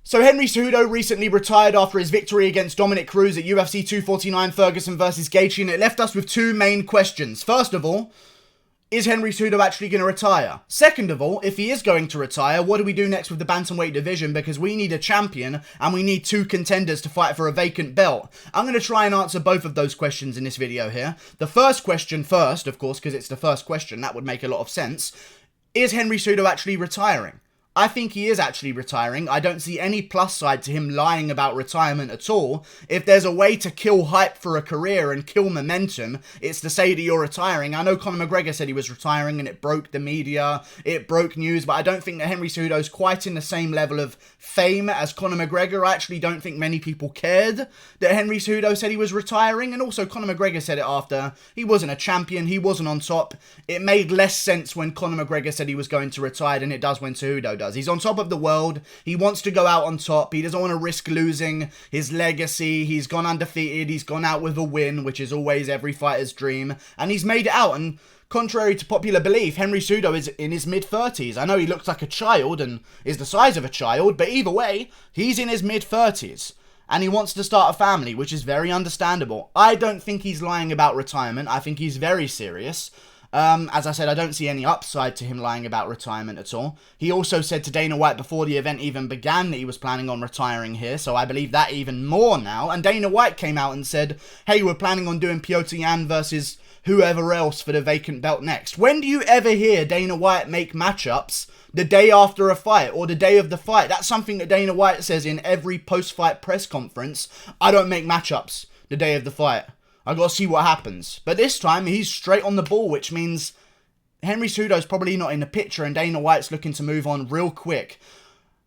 So Henry Cejudo recently retired after his victory against Dominick Cruz at UFC 249 Ferguson versus Gaethje, and it left us with two main questions. First of all, is Henry Cejudo actually going to retire? Second of all, if he is going to retire, what do we do next with the bantamweight division? Because we need a champion and we need two contenders to fight for a vacant belt. I'm going to try and answer both of those questions in this video here. The first question first, of course, because it's the first question, that would make a lot of sense. Is Henry Cejudo actually retiring? I think he is actually retiring. I don't see any plus side to him lying about retirement at all. If there's a way to kill hype for a career and kill momentum, it's to say that you're retiring. I know Conor McGregor said he was retiring and it broke the media, it broke news, but I don't think that Henry Cejudo is quite in the same level of fame as Conor McGregor. I actually don't think many people cared that Henry Cejudo said he was retiring, and also Conor McGregor said it after. He wasn't a champion, he wasn't on top. It made less sense when Conor McGregor said he was going to retire than it does when Cejudo does. He's on top of the world. He wants to go out on top. He doesn't want to risk losing his legacy. He's gone undefeated. He's gone out with a win, which is always every fighter's dream. And he's made it out. And contrary to popular belief, Henry Cejudo is in his mid-30s. I know he looks like a child and is the size of a child, but either way, he's in his mid-30s. And he wants to start a family, which is very understandable. I don't think he's lying about retirement. I think he's very serious. As I said, I don't see any upside to him lying about retirement at all. He also said to Dana White before the event even began that he was planning on retiring here, so I believe that even more now. And Dana White came out and said, hey, we're planning on doing Petr Yan versus whoever else for the vacant belt next. When do you ever hear Dana White make matchups the day after a fight or the day of the fight? That's something that Dana White says in every post-fight press conference. I don't make matchups the day of the fight. I gotta see what happens. But this time, he's straight on the ball, which means Henry Cejudo's probably not in the picture and Dana White's looking to move on real quick.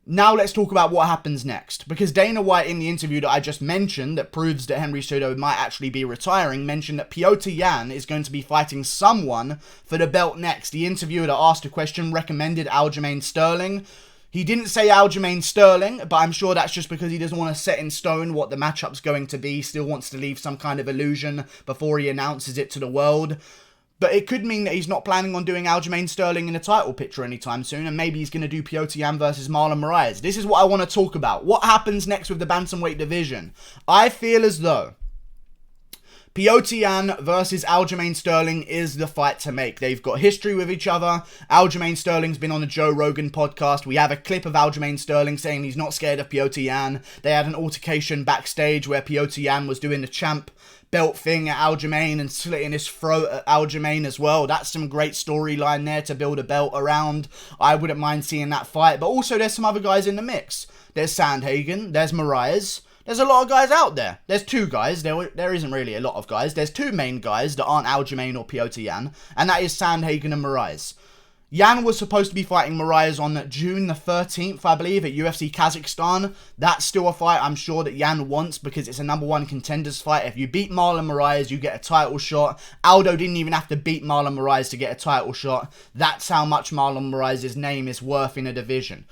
Now let's talk about what happens next. Because Dana White, in the interview that I just mentioned, that proves that Henry Cejudo might actually be retiring, mentioned that Petr Yan is going to be fighting someone for the belt next. The interviewer that asked a question recommended Aljamain Sterling. He didn't say Aljamain Sterling, but I'm sure that's just because he doesn't want to set in stone what the matchup's going to be. He still wants to leave some kind of illusion before he announces it to the world. But it could mean that he's not planning on doing Aljamain Sterling in the title picture anytime soon, and maybe he's going to do Petr Yan versus Marlon Moraes. This is what I want to talk about. What happens next with the bantamweight division? I feel as though Petr Yan versus Aljamain Sterling is the fight to make. They've got history with each other. Aljamain Sterling's been on the Joe Rogan podcast. We have a clip of Aljamain Sterling saying he's not scared of Petr Yan. They had an altercation backstage where Petr Yan was doing the champ belt thing at Aljamain and slitting his throat at Aljamain as well. That's some great storyline there to build a belt around. I wouldn't mind seeing that fight. But also there's some other guys in the mix. There's Sandhagen. There's Moraes. There's a lot of guys out there. There's two guys. There isn't really a lot of guys. There's two main guys that aren't Aljamain or Petr Yan, and that is Sandhagen and Moraes. Yan was supposed to be fighting Moraes on June the 13th, I believe, at UFC Kazakhstan. That's still a fight I'm sure that Yan wants because it's a #1 contenders fight. If you beat Marlon Moraes, you get a title shot. Aldo didn't even have to beat Marlon Moraes to get a title shot. That's how much Marlon Moraes' name is worth in a division.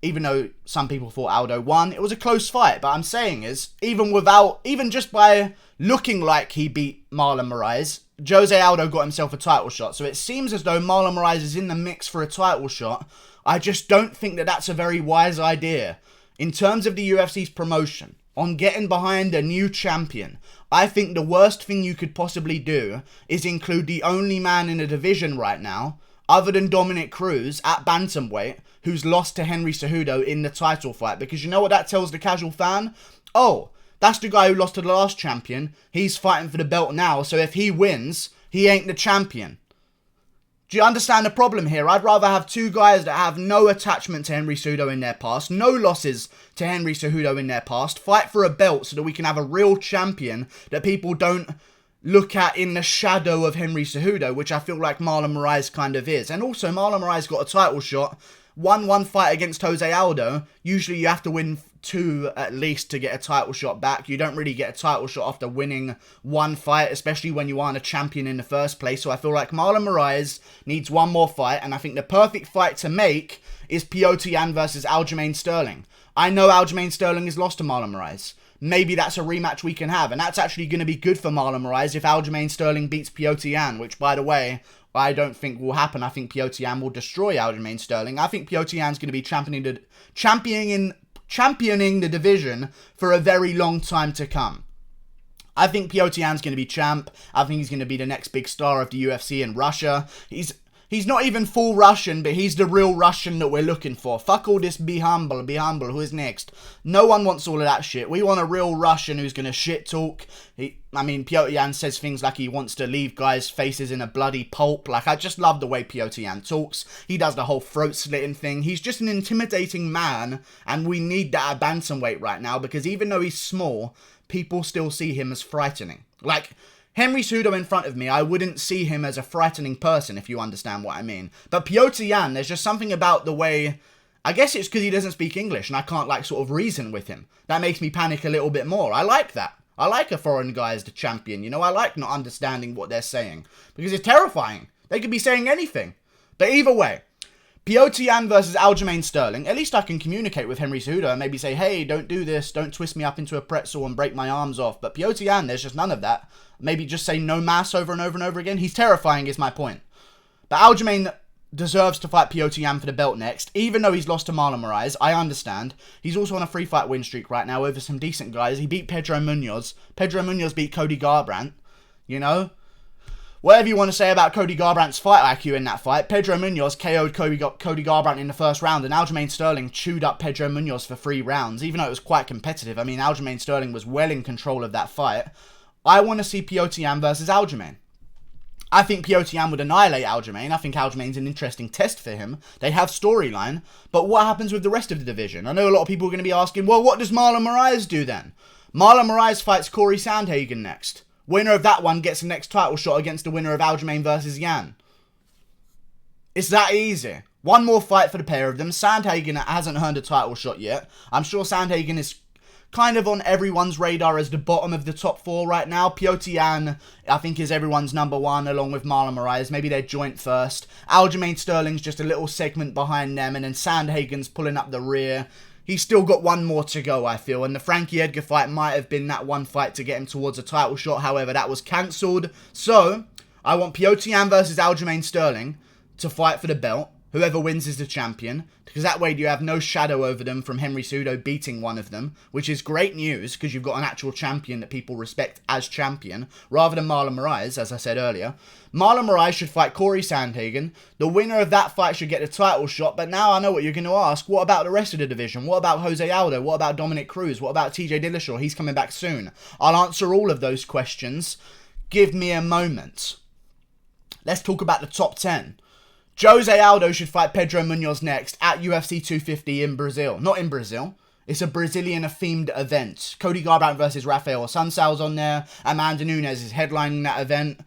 Even though some people thought Aldo won, it was a close fight. But I'm saying is, even just by looking like he beat Marlon Moraes, Jose Aldo got himself a title shot. So it seems as though Marlon Moraes is in the mix for a title shot. I just don't think that that's a very wise idea. In terms of the UFC's promotion, on getting behind a new champion, I think the worst thing you could possibly do is include the only man in the division right now, other than Dominick Cruz, at bantamweight, who's lost to Henry Cejudo in the title fight. Because you know what that tells the casual fan? Oh, that's the guy who lost to the last champion. He's fighting for the belt now, so if he wins, he ain't the champion. Do you understand the problem here? I'd rather have two guys that have no attachment to Henry Cejudo in their past, no losses to Henry Cejudo in their past, fight for a belt so that we can have a real champion that people don't look at in the shadow of Henry Cejudo, which I feel like Marlon Moraes kind of is. And also, Marlon Moraes got a title shot, won one fight against Jose Aldo. Usually you have to win two at least to get a title shot back. You don't really get a title shot after winning one fight, especially when you aren't a champion in the first place. So I feel like Marlon Moraes needs one more fight, and I think the perfect fight to make is Petr Yan versus Aljamain Sterling. I know Aljamain Sterling has lost to Marlon Moraes. Maybe that's a rematch we can have, and that's actually going to be good for Marlon Moraes if Aljamain Sterling beats Petr Yan, which, by the way, I don't think will happen. I think Petr Yan will destroy Aljamain Sterling. I think Petr Yan's going to be championing championing the division for a very long time to come. I think Petr Yan's going to be champ. I think he's going to be the next big star of the UFC in Russia. He's not even full Russian, but he's the real Russian that we're looking for. Fuck all this be humble, who is next? No one wants all of that shit. We want a real Russian who's going to shit talk. Petr Yan says things like he wants to leave guys' faces in a bloody pulp. Like, I just love the way Petr Yan talks. He does the whole throat slitting thing. He's just an intimidating man, and we need that at bantamweight right now, because even though he's small, people still see him as frightening. Like, Henry Cejudo in front of me, I wouldn't see him as a frightening person, if you understand what I mean. But Petr Yan, there's just something about the way... I guess it's because he doesn't speak English, and I can't, like, sort of reason with him. That makes me panic a little bit more. I like that. I like a foreign guy as the champion, you know? I like not understanding what they're saying. Because it's terrifying. They could be saying anything. But either way... Petr Yan versus Aljamain Sterling. At least I can communicate with Henry Cejudo and maybe say, hey, don't do this, don't twist me up into a pretzel and break my arms off. But Petr Yan, there's just none of that. Maybe just say no mass over and over and over again. He's terrifying is my point. But Aljamain deserves to fight Petr Yan for the belt next, even though he's lost to Marlon Moraes. I understand. He's also on a 3-fight win streak right now over some decent guys. He beat Pedro Munoz. Pedro Munoz beat Cody Garbrandt, you know? Whatever you want to say about Cody Garbrandt's fight IQ in that fight, Pedro Munoz KO'd Cody Garbrandt in the first round, and Aljamain Sterling chewed up Pedro Munoz for 3 rounds, even though it was quite competitive. I mean, Aljamain Sterling was well in control of that fight. I want to see Petr Yan versus Aljamain. I think Petr Yan would annihilate Aljamain. I think Aljamain's an interesting test for him. They have storyline, but what happens with the rest of the division? I know a lot of people are going to be asking, well, what does Marlon Moraes do then? Marlon Moraes fights Corey Sandhagen next. Winner of that one gets the next title shot against the winner of Aljamain versus Yan. It's that easy. One more fight for the pair of them. Sandhagen hasn't earned a title shot yet. I'm sure Sandhagen is kind of on everyone's radar as the bottom of the top 4 right now. Petr Yan, I think, is everyone's number 1 along with Marlon Moraes. Maybe they're joint first. Aljamain Sterling's just a little segment behind them, and then Sandhagen's pulling up the rear. He's still got one more to go, I feel, and the Frankie Edgar fight might have been that one fight to get him towards a title shot. However, that was cancelled. So, I want Petr Yan versus Aljamain Sterling to fight for the belt. Whoever wins is the champion, because that way you have no shadow over them from Henry Cejudo beating one of them, which is great news, because you've got an actual champion that people respect as champion, rather than Marlon Moraes, as I said earlier. Marlon Moraes should fight Corey Sandhagen. The winner of that fight should get the title shot, but now I know what you're going to ask. What about the rest of the division? What about Jose Aldo? What about Dominick Cruz? What about TJ Dillashaw? He's coming back soon. I'll answer all of those questions. Give me a moment. Let's talk about the top 10. Jose Aldo should fight Pedro Munoz next at UFC 250 in Brazil. Not in Brazil. It's a Brazilian-themed event. Cody Garbrandt versus Rafael Sansal's on there. Amanda Nunes is headlining that event.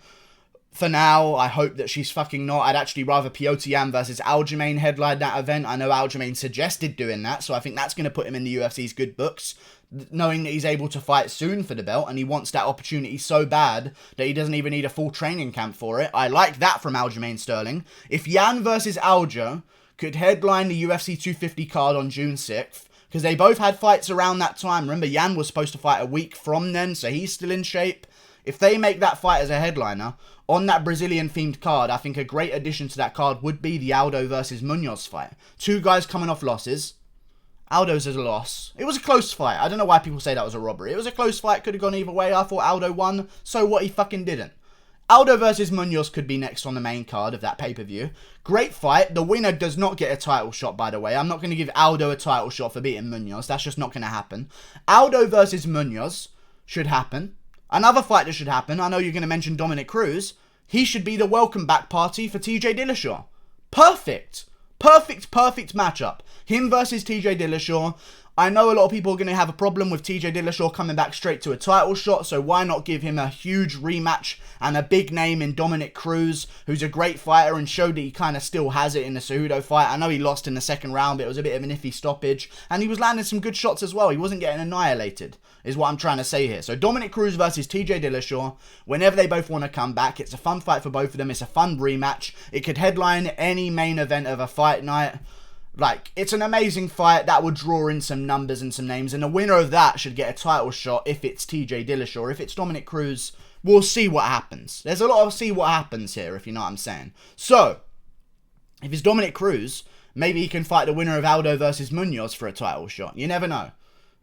For now, I hope that she's fucking not. I'd actually rather Petr Yan versus Aljamain headline that event. I know Aljamain suggested doing that, so I think that's going to put him in the UFC's good books, knowing that he's able to fight soon for the belt, and he wants that opportunity so bad that he doesn't even need a full training camp for it. I like that from Aljamain Sterling. If Yan versus Aljo could headline the UFC 250 card on June 6th, because they both had fights around that time. Remember, Yan was supposed to fight a week from then, so he's still in shape. If they make that fight as a headliner on that Brazilian-themed card, I think a great addition to that card would be the Aldo versus Munoz fight. 2 guys coming off losses. Aldo's is a loss. It was a close fight. I don't know why people say that was a robbery. It was a close fight. Could have gone either way. I thought Aldo won. So what? He fucking didn't. Aldo versus Munoz could be next on the main card of that pay-per-view. Great fight. The winner does not get a title shot, by the way. I'm not going to give Aldo a title shot for beating Munoz. That's just not going to happen. Aldo versus Munoz should happen. Another fight that should happen. I know you're going to mention Dominick Cruz. He should be the welcome back party for TJ Dillashaw. Perfect. Perfect matchup. Him versus TJ Dillashaw. I know a lot of people are going to have a problem with TJ Dillashaw coming back straight to a title shot, so why not give him a huge rematch and a big name in Dominick Cruz, who's a great fighter and showed that he kind of still has it in the Cejudo fight. I know he lost in the second round, but it was a bit of an iffy stoppage, and he was landing some good shots as well. He wasn't getting annihilated, is what I'm trying to say here. So Dominick Cruz versus TJ Dillashaw, whenever they both want to come back, it's a fun fight for both of them. It's a fun rematch. It could headline any main event of a fight night. Like, it's an amazing fight that would draw in some numbers and some names, and the winner of that should get a title shot if it's TJ Dillashaw. If it's Dominick Cruz, we'll see what happens. There's a lot of see what happens here, if you know what I'm saying. So, if it's Dominick Cruz, Maybe he can fight the winner of Aldo versus Munoz for a title shot. You never know.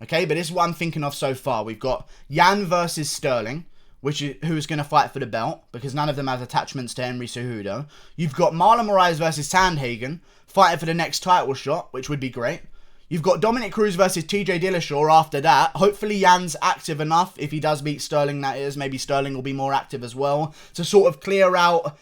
Okay, but this is what I'm thinking of so far. We've got Yan versus Sterling, who's going to fight for the belt, because none of them has attachments to Henry Cejudo. You've got Marlon Moraes versus Sandhagen, fighting for the next title shot, which would be great. You've got Dominick Cruz versus TJ Dillashaw after that. Hopefully Yan's active enough, if he does beat Sterling, that is. Maybe Sterling will be more active as well, to sort of clear out,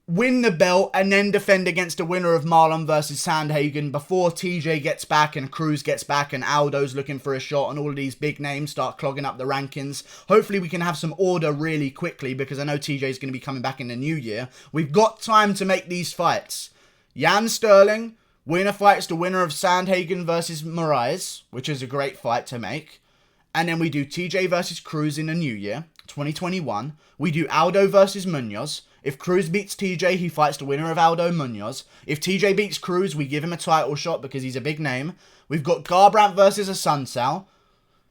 win the belt, and then defend against the winner of Marlon versus Sandhagen before TJ gets back and Cruz gets back and Aldo's looking for a shot and all of these big names start clogging up the rankings. Hopefully we can have some order really quickly, because I know TJ's going to be coming back in the new year. We've got time to make these fights. Yan Sterling, winner fights the winner of Sandhagen versus Moraes, which is a great fight to make. And then we do TJ versus Cruz in the new year, 2021. We do Aldo versus Munoz. If Cruz beats TJ, he fights the winner of Aldo Munoz. If TJ beats Cruz, we give him a title shot because he's a big name. We've got Garbrandt versus Assunção.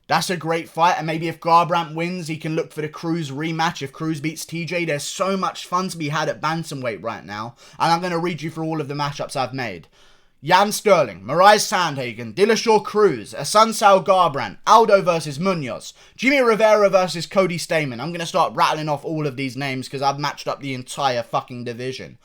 That's a great fight, and maybe if Garbrandt wins, he can look for the Cruz rematch. If Cruz beats TJ, there's so much fun to be had at Bantamweight right now. And I'm going to read you through all of the matchups I've made. Yan Sterling, Moraes Sandhagen, Dillashaw Cruz, Assunção Garbrandt, Aldo versus Munoz, Jimmy Rivera versus Cody Stamann. I'm going to start rattling off all of these names because I've matched up the entire fucking division.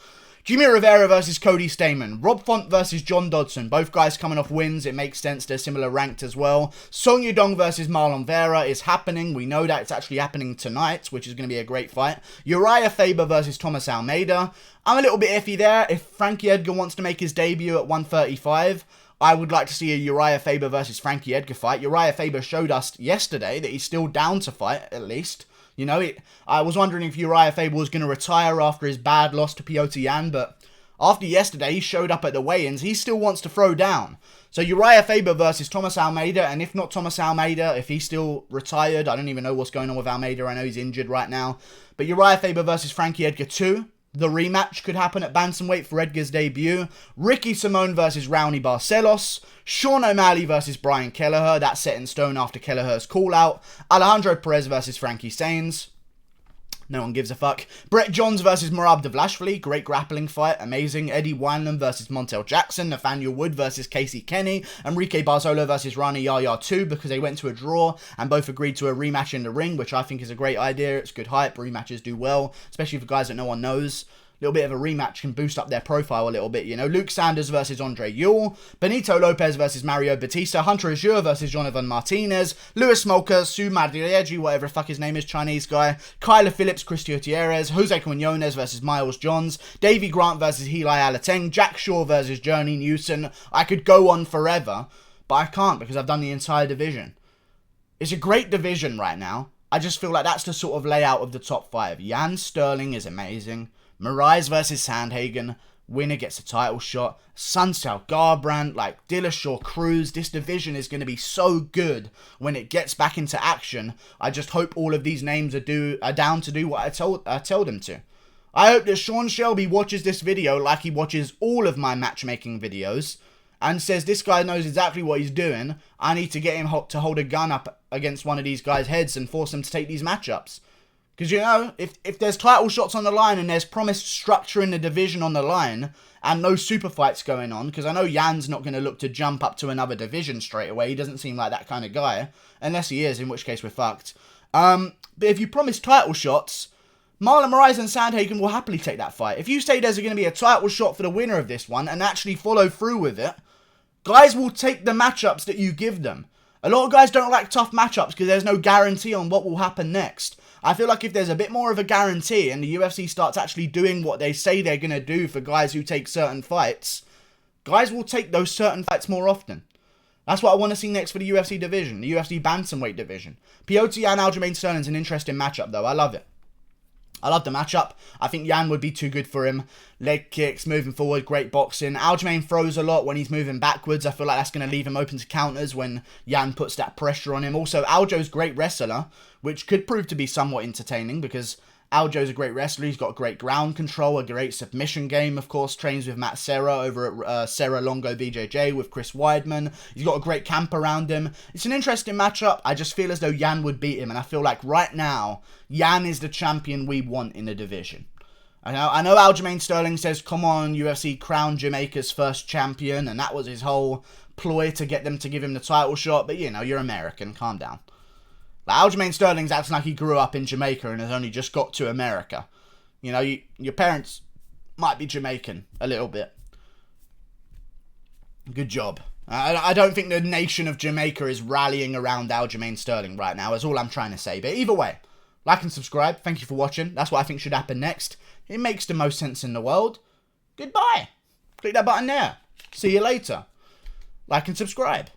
Jimmy Rivera versus Cody Stamann, Rob Font versus John Dodson. Both guys coming off wins. It makes sense. They're similar ranked as well. Song Yudong versus Marlon Vera is happening. We know that it's actually happening tonight, which is going to be a great fight. Uriah Faber versus Thomas Almeida. I'm a little bit iffy there. If Frankie Edgar wants to make his debut at 135, I would like to see a Uriah Faber versus Frankie Edgar fight. Uriah Faber showed us yesterday that he's still down to fight, at least. You know, I was wondering if Uriah Faber was going to retire after his bad loss to Petr Yan, but after yesterday, he showed up at the weigh-ins. He still wants to throw down. So Uriah Faber versus Thomas Almeida, and if not Thomas Almeida, if he's still retired, I don't even know what's going on with Almeida. I know he's injured right now. But Uriah Faber versus Frankie Edgar 2. The rematch could happen at Bantamweight for Edgar's debut. Ricky Simone versus Raoni Barcelos. Sean O'Malley versus Brian Kelleher. That's set in stone after Kelleher's call-out. Alejandro Perez versus Frankie Sainz. No one gives a fuck. Brett Johns versus Merab Dvalishvili. Great grappling fight. Amazing. Eddie Wineland versus Montel Jackson. Nathaniel Wood versus Casey Kenny. Enrique Barzola versus Rani Yahya 2, because they went to a draw and both agreed to a rematch in the ring, which I think is a great idea. It's good hype. Rematches do well, especially for guys that no one knows. A little bit of a rematch can boost up their profile a little bit, you know. Luke Sanders versus Andre Ewell. Benito Lopez versus Mario Batista. Hunter Azure versus Jonathan Martinez. Louis Smolka, Su Madrieji, whatever the fuck his name is, Chinese guy. Kyler Phillips, Chris Gutierrez. Jose Quinones versus Miles Johns. Davey Grant versus Heli Alateng. Jack Shaw versus Journey Newson. I could go on forever, but I can't because I've done the entire division. It's a great division right now. I just feel like that's the sort of layout of the top 5. Yan Sterling is amazing. Moraes versus Sandhagen, winner gets a title shot. Assunção Garbrandt, like Dillashaw Cruz. This division is going to be so good when it gets back into action. I just hope all of these names are down to do what I tell them to. I hope that Sean Shelby watches this video like he watches all of my matchmaking videos and says this guy knows exactly what he's doing. I need to get him to hold a gun up against one of these guys' heads and force them to take these matchups. Because, you know, if there's title shots on the line and there's promised structure in the division on the line and no super fights going on, because I know Yan's not going to look to jump up to another division straight away. He doesn't seem like that kind of guy. Unless he is, in which case we're fucked. But if you promise title shots, Marlon Moraes and Sandhagen will happily take that fight. If you say there's going to be a title shot for the winner of this one and actually follow through with it, guys will take the matchups that you give them. A lot of guys don't like tough matchups because there's no guarantee on what will happen next. I feel like if there's a bit more of a guarantee and the UFC starts actually doing what they say they're going to do for guys who take certain fights, guys will take those certain fights more often. That's what I want to see next for the UFC division, the UFC Bantamweight division. Petr Yan, Aljamain Sterling is an interesting matchup though. I love it. I love the matchup. I think Yan would be too good for him. Leg kicks, moving forward, great boxing. Aljamain throws a lot when he's moving backwards. I feel like that's going to leave him open to counters when Yan puts that pressure on him. Also, Aljo's great wrestler, which could prove to be somewhat entertaining because Aljo's a great wrestler. He's got great ground control, a great submission game, of course. Trains with Matt Serra over at Serra Longo BJJ with Chris Weidman. He's got a great camp around him. It's an interesting matchup. I just feel as though Yan would beat him. And I feel like right now, Yan is the champion we want in the division. I know Aljamain Sterling says, come on, UFC, crown Jamaica's first champion, and that was his whole ploy to get them to give him the title shot, but, you know, you're American, calm down. Like, Aljamain Sterling's acting like he grew up in Jamaica and has only just got to America. You know, your parents might be Jamaican, a little bit. Good job. I don't think the nation of Jamaica is rallying around Aljamain Sterling right now, is all I'm trying to say. But either way, like and subscribe. Thank you for watching. That's what I think should happen next. It makes the most sense in the world. Goodbye. Click that button there. See you later. Like and subscribe.